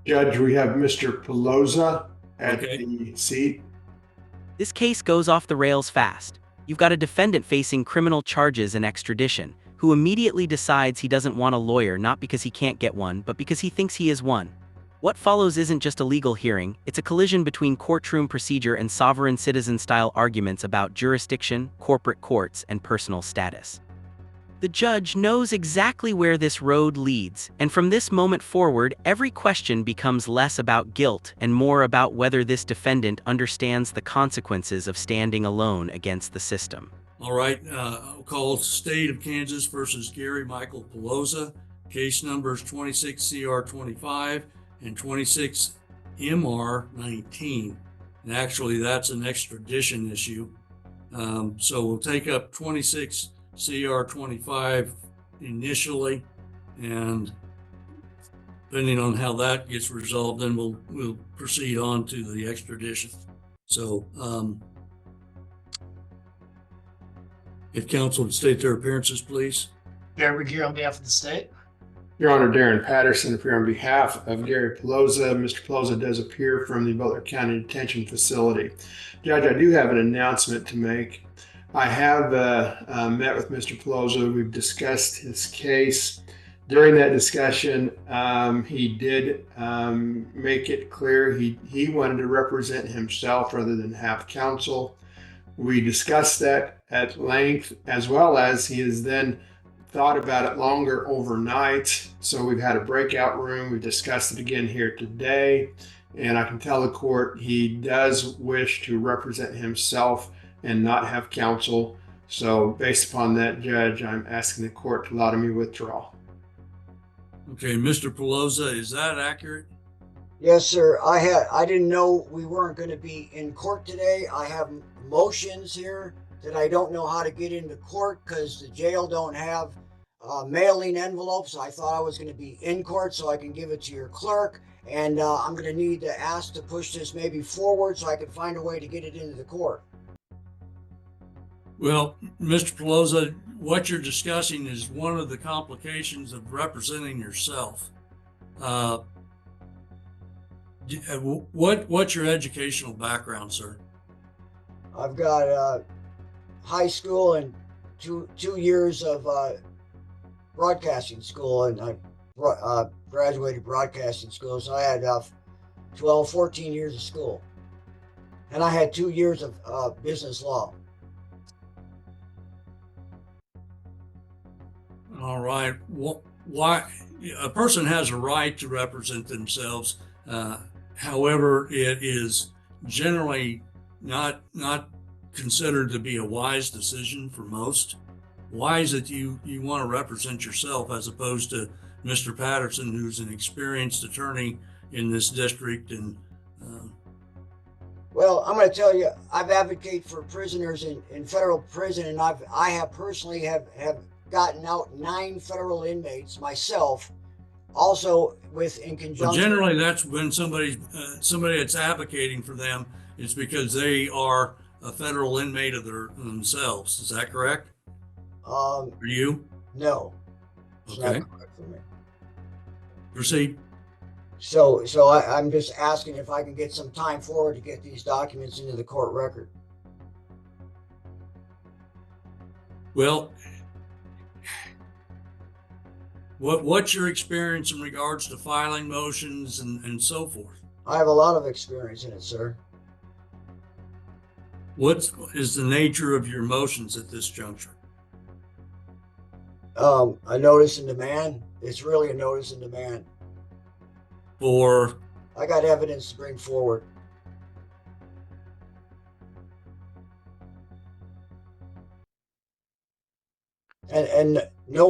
Judge, we have Mr. Pelosa at Okay. the seat. This case goes off the rails fast. You've got a defendant facing criminal charges and extradition, who immediately decides he doesn't want a lawyer not because he can't get one, but because he thinks he is one. What follows isn't just a legal hearing, it's a collision between courtroom procedure and sovereign citizen-style arguments about jurisdiction, corporate courts, and personal status. The judge knows exactly where this road leads, and from this moment forward, every question becomes less about guilt and more about whether this defendant understands the consequences of standing alone against the system. All right. I'll call State of Kansas versus Gary Michael Pelosa. Case numbers 26 CR 25 and 26 MR 19. And actually, that's an extradition issue. So we'll take up 26 CR 25 initially, and depending on how that gets resolved, then we'll proceed on to the extradition. So if counsel would state their appearances, please. Gary McGee on behalf of the state. Your Honor, Darren Patterson appear on behalf of Gary Pelosa. Mr. Pelosa does appear from the Butler County Detention Facility. Judge, I do have an announcement to make. I have met with Mr. Pelosa. We've discussed his case. During that discussion, he did make it clear he wanted to represent himself rather than have counsel. We discussed that at length, as well as he has then thought about it longer overnight. So we've had a breakout room. We discussed it again here today. And I can tell the court he does wish to represent himself and not have counsel. So based upon that, Judge, I'm asking the court to allow me withdraw. Okay, Mr. Pelosa, is that accurate? Yes, sir. I didn't know we weren't going to be in court today. I have motions here that I don't know how to get into court because the jail don't have mailing envelopes. I thought I was going to be in court so I can give it to your clerk. And I'm going to need to ask to push this maybe forward so I can find a way to get it into the court. Well, Mr. Pelosa, what you're discussing is one of the complications of representing yourself. What's your educational background, sir? I've got high school and two years of broadcasting school, and I graduated broadcasting school, so I had 14 years of school. And I had 2 years of business law. All right. Why a person has a right to represent themselves. However, it is generally not considered to be a wise decision for most. Why is it you want to represent yourself as opposed to Mr. Patterson, who's an experienced attorney in this district? And well, I'm going to tell you, I've advocated for prisoners in federal prison, and I have personally have gotten out 9 federal inmates myself. Also, in conjunction. Well, generally, that's when somebody that's advocating for them is because they are a federal inmate of themselves. Is that correct? For you? No. It's okay. Not correct for me. Proceed. So I'm just asking if I can get some time forward to get these documents into the court record. Well, what's your experience in regards to filing motions and so forth? I have a lot of experience in it, sir. What is the nature of your motions at this juncture? A notice and demand. It's really a notice and demand. For? I got evidence to bring forward. And no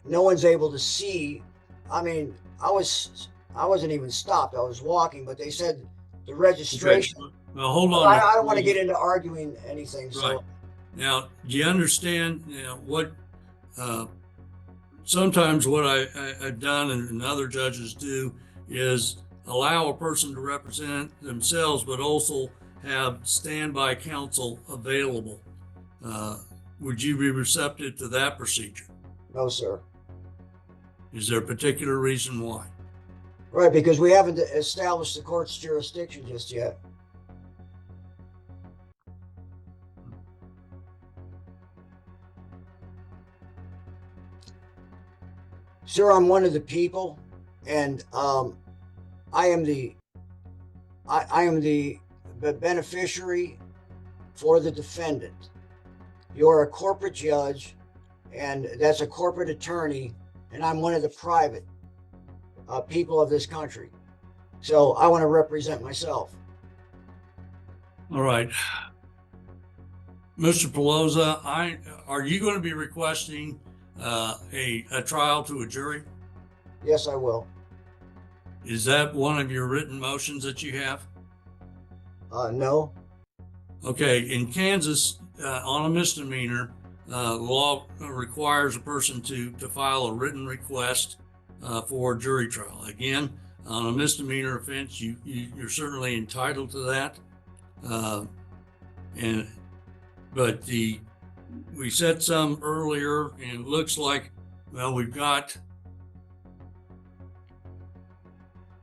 one's able to see. I mean, I wasn't even stopped. I was walking, but they said the registration. Okay. Well, hold on. I don't want to get into arguing anything. Right. So now, do you understand? What? Sometimes what I've done and other judges do is allow a person to represent themselves, but also have standby counsel available. Would you be receptive to that procedure? No, sir. Is there a particular reason why? Right, because we haven't established the court's jurisdiction just yet. Sir, I'm one of the people, and I am the beneficiary for the defendant. You're a corporate judge, and that's a corporate attorney, and I'm one of the private people of this country. So I want to represent myself. All right. Mr. Pelosa, are you going to be requesting a trial to a jury? Yes, I will. Is that one of your written motions that you have? No. Okay, in Kansas, on a misdemeanor, law requires a person to file a written request for a jury trial. Again, on a misdemeanor offense, you're certainly entitled to that. But we said some earlier, and it looks like, well, we've got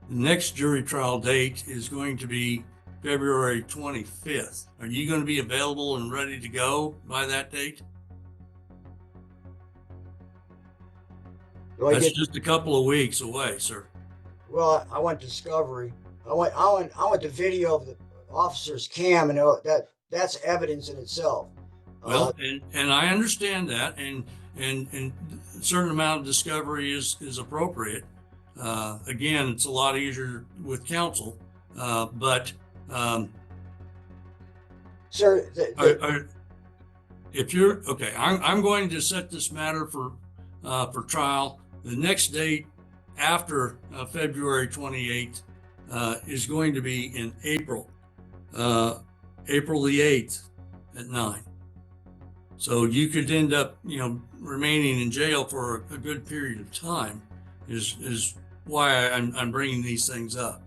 the next jury trial date is going to be February 25th. Are you going to be available and ready to go by that date? That's just a couple of weeks away, sir. Well, I want discovery. I want the video of the officer's cam, and that's evidence in itself. Well, and I understand that, and a certain amount of discovery is appropriate. Again, it's a lot easier with counsel, but sir, if you're okay, I'm going to set this matter for trial. The next date after February 28th is going to be in April the 8th at 9. So you could end up, remaining in jail for a good period of time. Is why I'm bringing these things up.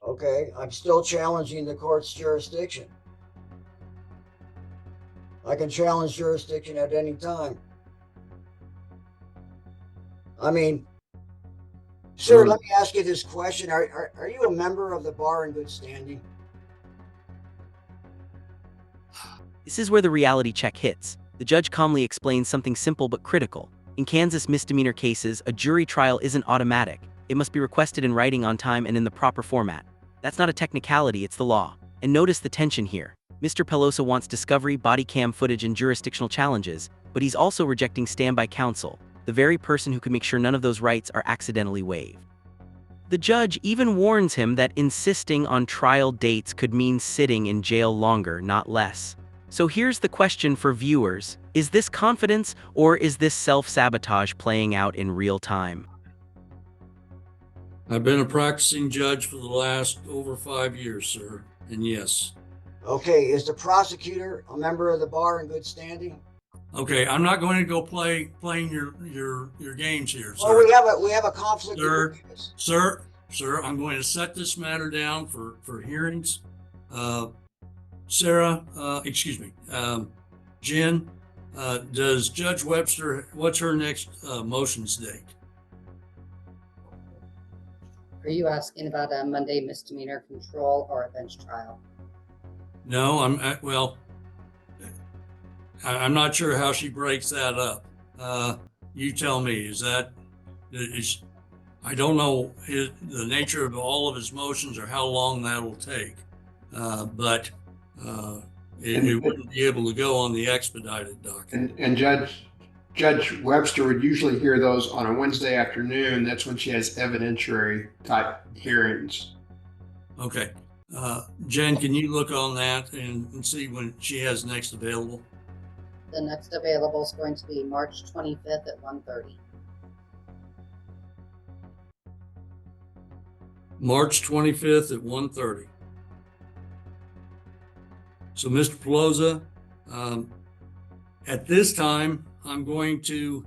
Okay, I'm still challenging the court's jurisdiction. I can challenge jurisdiction at any time. I mean, sir, let me ask you this question. Are you a member of the bar in good standing? This is where the reality check hits. The judge calmly explains something simple but critical. In Kansas misdemeanor cases, a jury trial isn't automatic. It must be requested in writing on time and in the proper format. That's not a technicality, it's the law. And notice the tension here. Mr. Pelosa wants discovery, body cam footage, and jurisdictional challenges, but he's also rejecting standby counsel, the very person who could make sure none of those rights are accidentally waived. The judge even warns him that insisting on trial dates could mean sitting in jail longer, not less. So here's the question for viewers. Is this confidence, or is this self-sabotage playing out in real time? I've been a practicing judge for the last over 5 years, sir, and yes. Okay, is the prosecutor a member of the bar in good standing? Okay, I'm not going to go playing your games here, sir. Well, we have a conflict of interest. Sir, I'm going to set this matter down for hearings. Sarah, Jen, does Judge Webster, what's her next motions date? Are you asking about a Monday misdemeanor control or a bench trial? No, I'm not sure how she breaks that up. You tell me, I don't know the nature of all of his motions or how long that will take, but it wouldn't be able to go on the expedited docket. And Judge Webster would usually hear those on a Wednesday afternoon. That's when she has evidentiary type hearings. Okay. Jen, can you look on that and see when she has next available? The next available is going to be March 25th at 1:30. March 25th at 1:30. So, Mr. Pelosa, at this time, I'm going to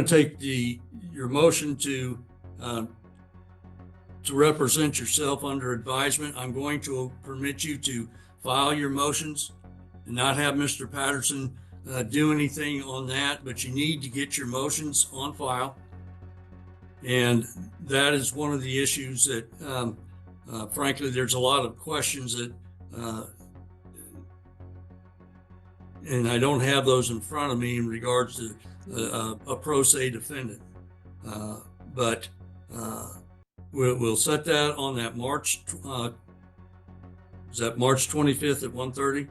take your motion to represent yourself under advisement. I'm going to permit you to file your motions and not have Mr. Patterson do anything on that, but you need to get your motions on file. And that is one of the issues that, frankly, there's a lot of questions that, and I don't have those in front of me in regards to a pro se defendant. But we'll set that on that March, is that March 25th at 1:30?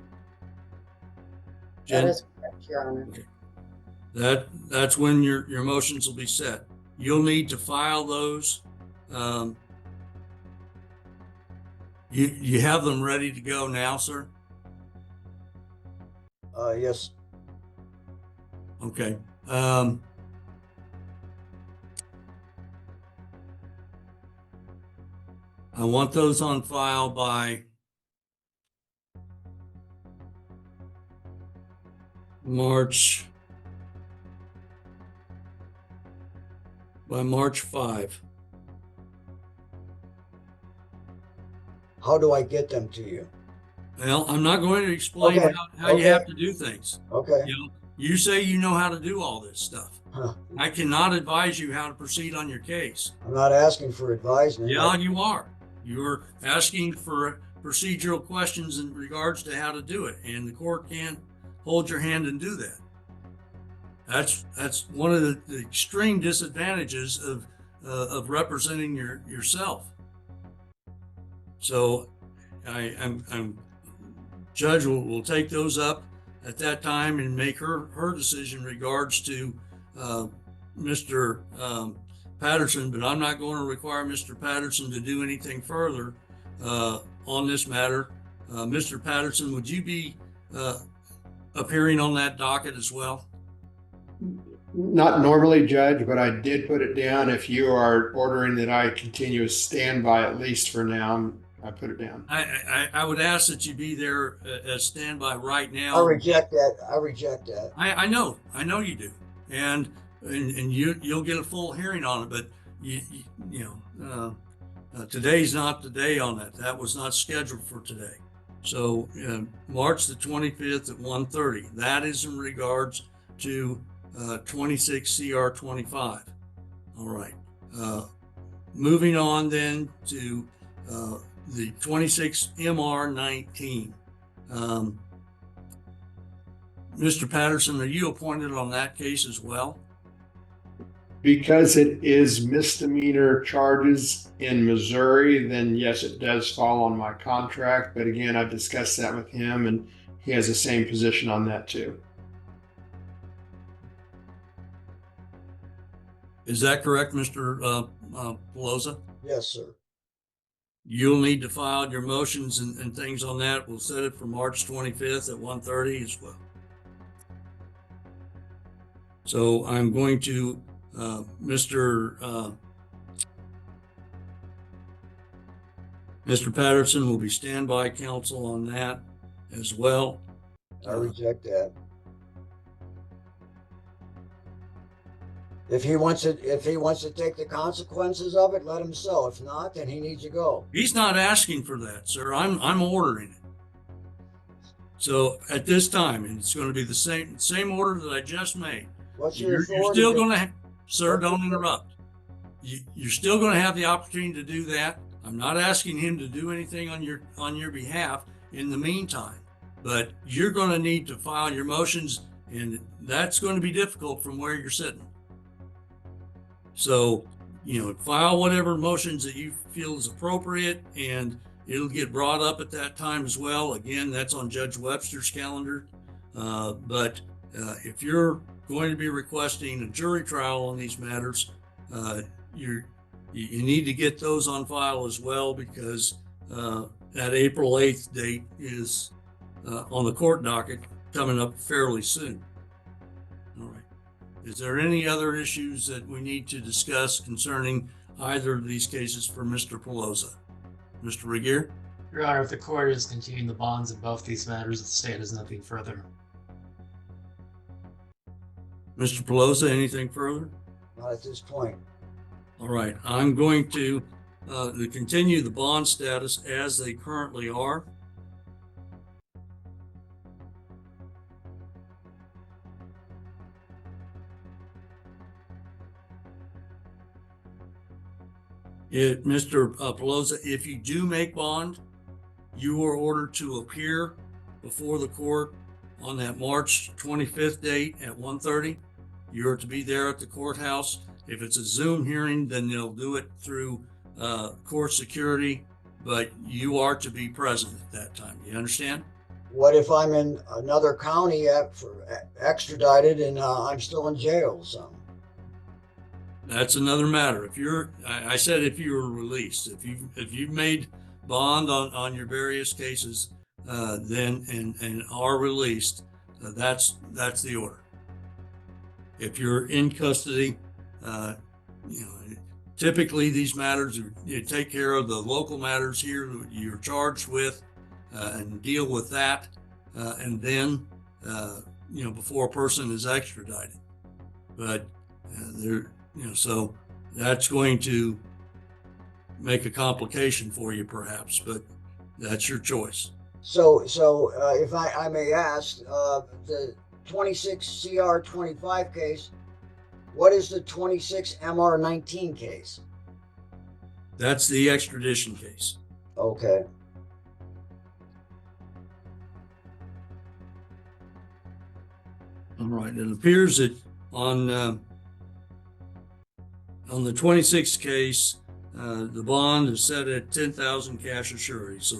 That is correct, Your Honor. Okay. That's when your motions will be set. You'll need to file those. You have them ready to go now, sir? Yes. Okay. I want those on file by March 5. How do I get them to you? Well, I'm not going to explain Okay. how you have to do things. Okay. You know, you say you know how to do all this stuff. Huh. I cannot advise you how to proceed on your case. I'm not asking for advisement. Yeah, you are. You're asking for procedural questions in regards to how to do it, and the court can't hold your hand and do that. That's one of the extreme disadvantages of representing yourself. So, I'm judge will take those up at that time and make her decision in regards to Mr. Patterson, but I'm not going to require Mr. Patterson to do anything further on this matter. Mr. Patterson, would you be appearing on that docket as well? Not normally, Judge, but I did put it down. If you are ordering that I continue as standby, at least for now, I put it down. I would ask that you be there as standby right now. I reject that. I reject that. I know you do, and you'll get a full hearing on it. But today's not the day on that. That was not scheduled for today. So March the 25th at 1:30. That is in regards to 26 CR 25. All right. Moving on then to the 26 MR 19. Mr. Patterson, are you appointed on that case as well? Because it is misdemeanor charges in Missouri, then yes, it does fall on my contract. But again, I discussed that with him, and he has the same position on that too. Is that correct, Mr. Pelosa? Yes, sir. You'll need to file your motions and things on that. We'll set it for March 25th at 1:30 as well. So I'm going to, Mr. Patterson will be standby counsel on that as well. I reject that. If he wants to take the consequences of it, let him so. If not, then he needs to go. He's not asking for that, sir. I'm ordering it. So at this time, and it's going to be the same order that I just made. What's your You're authority? still going to, sir, don't interrupt. You're still going to have the opportunity to do that. I'm not asking him to do anything on your behalf in the meantime, but you're going to need to file your motions, and that's going to be difficult from where you're sitting. So, file whatever motions that you feel is appropriate, and it'll get brought up at that time as well. Again, that's on Judge Webster's calendar. But if you're going to be requesting a jury trial on these matters, you need to get those on file as well, because that April 8th date is on the court docket coming up fairly soon. All right. Is there any other issues that we need to discuss concerning either of these cases for Mr. Pelosa? Mr. Regier? Your Honor, if the court is continuing the bonds in both these matters, the state has nothing further. Mr. Pelosa, anything further? Not at this point. All right. I'm going to continue the bond status as they currently are. Mr. Pelosa, if you do make bond, you are ordered to appear before the court on that March 25th date at 1:30. You're to be there at the courthouse. If it's a Zoom hearing, then they'll do it through court security, but you are to be present at that time. You understand? What if I'm in another county extradited and I'm still in jail? So That's another matter. I said if you were released, if you've made bond on your various cases, then and are released, that's the order. If you're in custody, typically these matters you take care of the local matters here that you're charged with, and deal with that, and then before a person is extradited. But so that's going to make a complication for you, perhaps, but that's your choice. So if I may ask, the 26 CR 25 case, what is the 26 MR 19 case? That's the extradition case. Okay. All right. It appears that on the 26th case, the bond is set at 10,000 cash assurity. So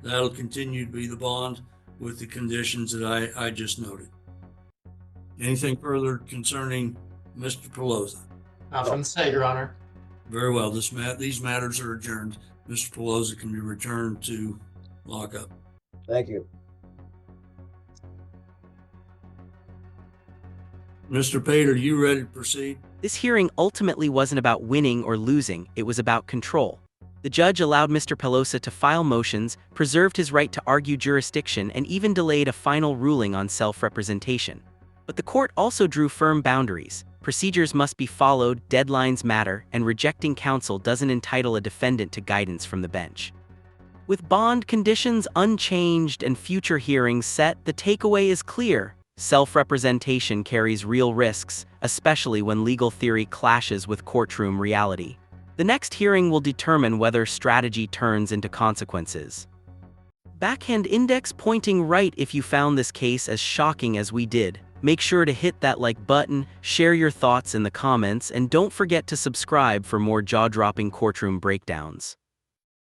that'll continue to be the bond with the conditions that I just noted. Anything further concerning Mr. Pelosa? Not from the state, Your Honor. Very well. These matters are adjourned. Mr. Pelosa can be returned to lockup. Thank you. Mr. Pate, are you ready to proceed? This hearing ultimately wasn't about winning or losing, it was about control. The judge allowed Mr. Pelosa to file motions, preserved his right to argue jurisdiction, and even delayed a final ruling on self-representation. But the court also drew firm boundaries. Procedures must be followed, deadlines matter, and rejecting counsel doesn't entitle a defendant to guidance from the bench. With bond conditions unchanged and future hearings set, the takeaway is clear. Self-representation carries real risks, especially when legal theory clashes with courtroom reality. The next hearing will determine whether strategy turns into consequences. Backhand index pointing right if you found this case as shocking as we did. Make sure to hit that like button, share your thoughts in the comments, and don't forget to subscribe for more jaw-dropping courtroom breakdowns.